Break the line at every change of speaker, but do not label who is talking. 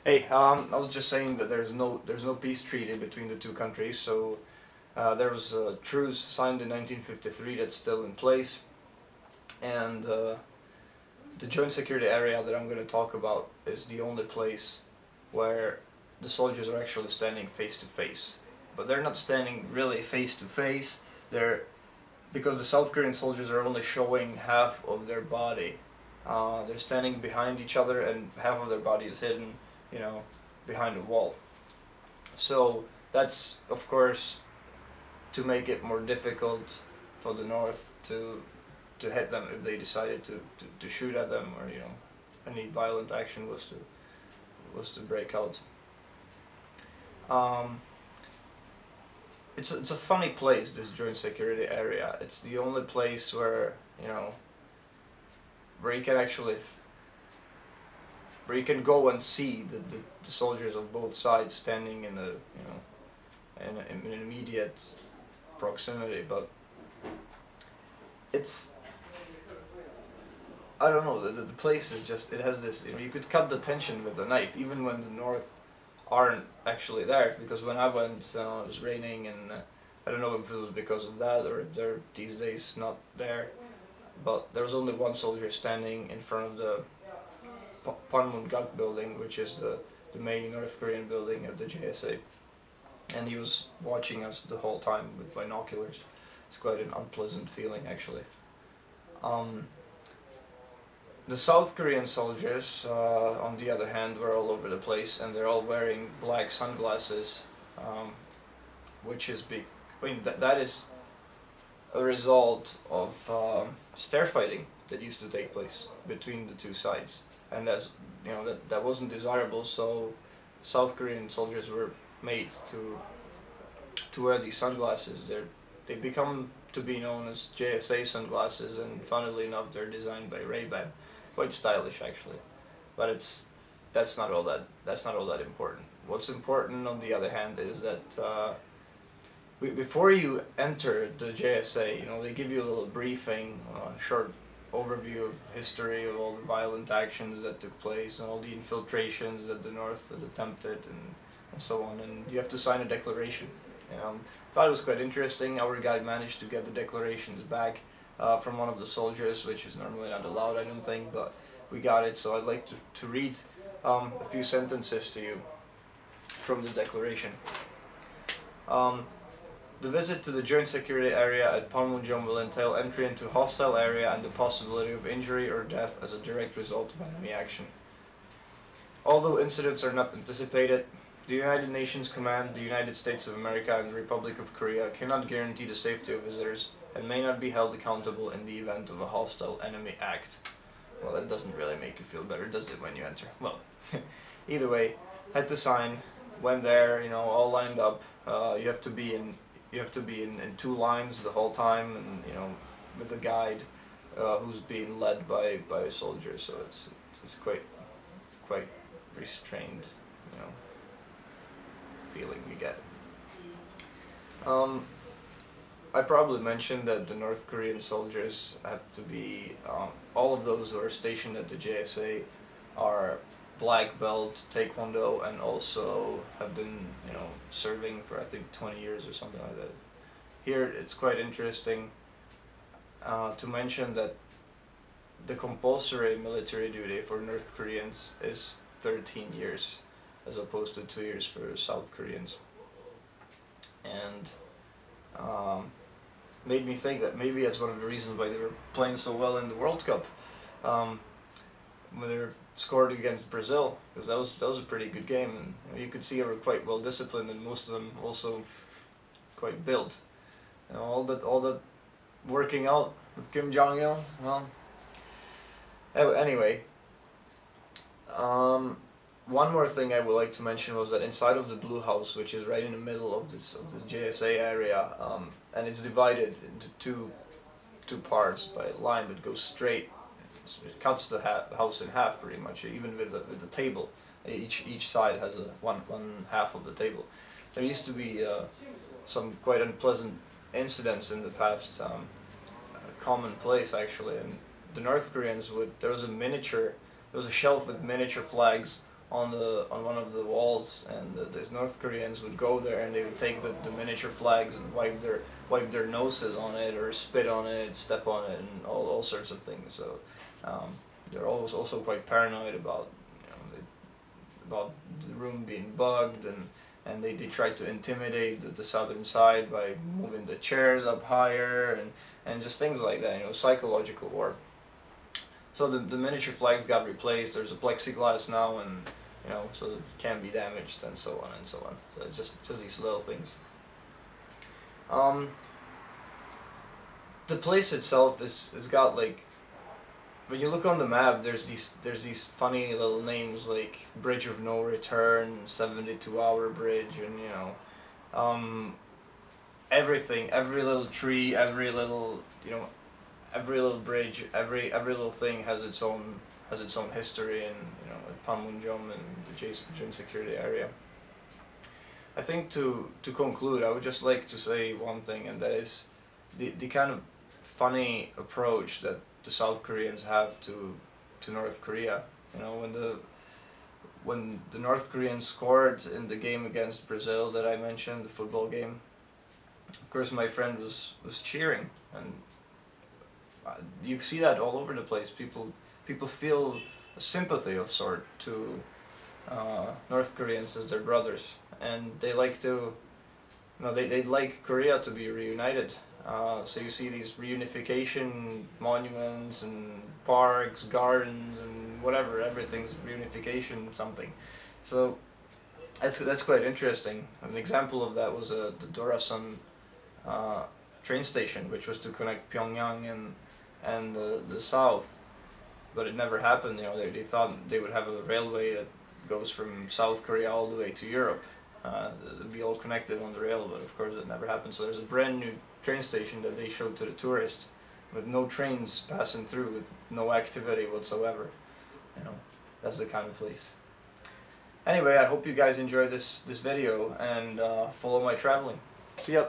Hey, I was just saying that there's no peace treaty between the two countries. So there was a truce signed in 1953 that's still in place, and the joint security area that I'm going to talk about is the only place where the soldiers are actually standing face to face. But they're not standing really face to face. They're Because the South Korean soldiers are only showing half of their body. They're standing behind each other, and half of their body is hidden, you know, behind a wall. So that's, of course, to make it more difficult for the North to hit them if they decided to shoot at them, or any violent action was to break out. Um, it's a funny place, this joint security area. It's the only place where you can actually where you can go and see the soldiers of both sides standing in in an immediate proximity. But it's, I don't know, the place is just, it has this, you could cut the tension with a knife even when the North aren't actually there. Because when I went, it was raining, and I don't know if it was because of that or if they're these days not there, but there was only one soldier standing in front of the Panmunjom building, which is the main North Korean building of the JSA, and he was watching us the whole time with binoculars. It's quite an unpleasant feeling, actually. The South Korean soldiers, on the other hand, were all over the place, and they're all wearing black sunglasses, which is big. I mean, that is a result of stair fighting that used to take place between the two sides, and that wasn't desirable. So South Korean soldiers were made to wear these sunglasses. They become to be known as JSA sunglasses, and funnily enough, they're designed by Ray-Ban. Quite stylish, actually, but that's not all that important. What's important, on the other hand, is that before you enter the JSA, they give you a little briefing, a short overview of history of all the violent actions that took place and all the infiltrations that the North had attempted, and so on. And you have to sign a declaration. I thought it was quite interesting. Our guy managed to get the declarations back from one of the soldiers, which is normally not allowed, I don't think, but we got it. So I'd like to read a few sentences to you from the declaration. The visit to the joint security area at Panmunjom will entail entry into hostile area and the possibility of injury or death as a direct result of enemy action. Although incidents are not anticipated, the United Nations Command, the United States of America, and the Republic of Korea cannot guarantee the safety of visitors and may not be held accountable in the event of a hostile enemy act. Well, that doesn't really make you feel better, does it, when you enter? Well, either way, had to sign. Went there, all lined up. You have to be in two lines the whole time, and with a guide who's being led by a soldier. So it's quite restrained, feeling you get. I probably mentioned that the North Korean soldiers have to be, all of those who are stationed at the JSA are black belt taekwondo, and also have been, serving for I think 20 years or something like that. Here it's quite interesting to mention that the compulsory military duty for North Koreans is 13 years, as opposed to 2 years for South Koreans. And made me think that maybe that's one of the reasons why they were playing so well in the World Cup, when they scored against Brazil, because that was a pretty good game, and you could see they were quite well disciplined, and most of them also quite built. All that working out with Kim Jong-il. Well, anyway. One more thing I would like to mention was that inside of the Blue House, which is right in the middle of this JSA area, and it's divided into two parts by a line that goes straight. It cuts the house in half, pretty much, even with the table. Each side has one half of the table. There used to be some quite unpleasant incidents in the past, commonplace, actually, and the North Koreans there was a shelf with miniature flags on one of the walls, and these North Koreans would go there and they would take the miniature flags and wipe their noses on it, or spit on it, step on it, and all sorts of things. So they're always also quite paranoid about, you know, about the room being bugged, and they tried to intimidate the southern side by moving the chairs up higher, and just things like that, you know, psychological war. So the miniature flags got replaced. There's a plexiglass now, and you know, so it can't be damaged, and so on and so on. So it's just these little things. The place itself is got like, when you look on the map, there's these funny little names like Bridge of No Return, 72-hour bridge, and you know, everything, every little tree, every little, you know, every little bridge, every little thing has its own history, and you know, at Panmunjom and the adjacent security area. I think to conclude, I would just like to say one thing, and that is the kind of funny approach that the South Koreans have to North Korea. You know, when the North Koreans scored in the game against Brazil that I mentioned, the football game, of course my friend was cheering, and you see that all over the place. People feel a sympathy of sort to North Koreans as their brothers, and they like to, you know, they'd like Korea to be reunited. So you see these reunification monuments and parks, gardens, and whatever, everything's reunification something. So that's quite interesting. An example of that was the Dorasan train station, which was to connect Pyongyang and the south, but it never happened. You know, they thought they would have a railway that goes from South Korea all the way to Europe. It'd be all connected on the rail, but of course it never happened. So there's a brand new train station that they showed to the tourists, with no trains passing through, with no activity whatsoever. You know, that's the kind of place. Anyway, I hope you guys enjoyed this video, and follow my traveling. See ya!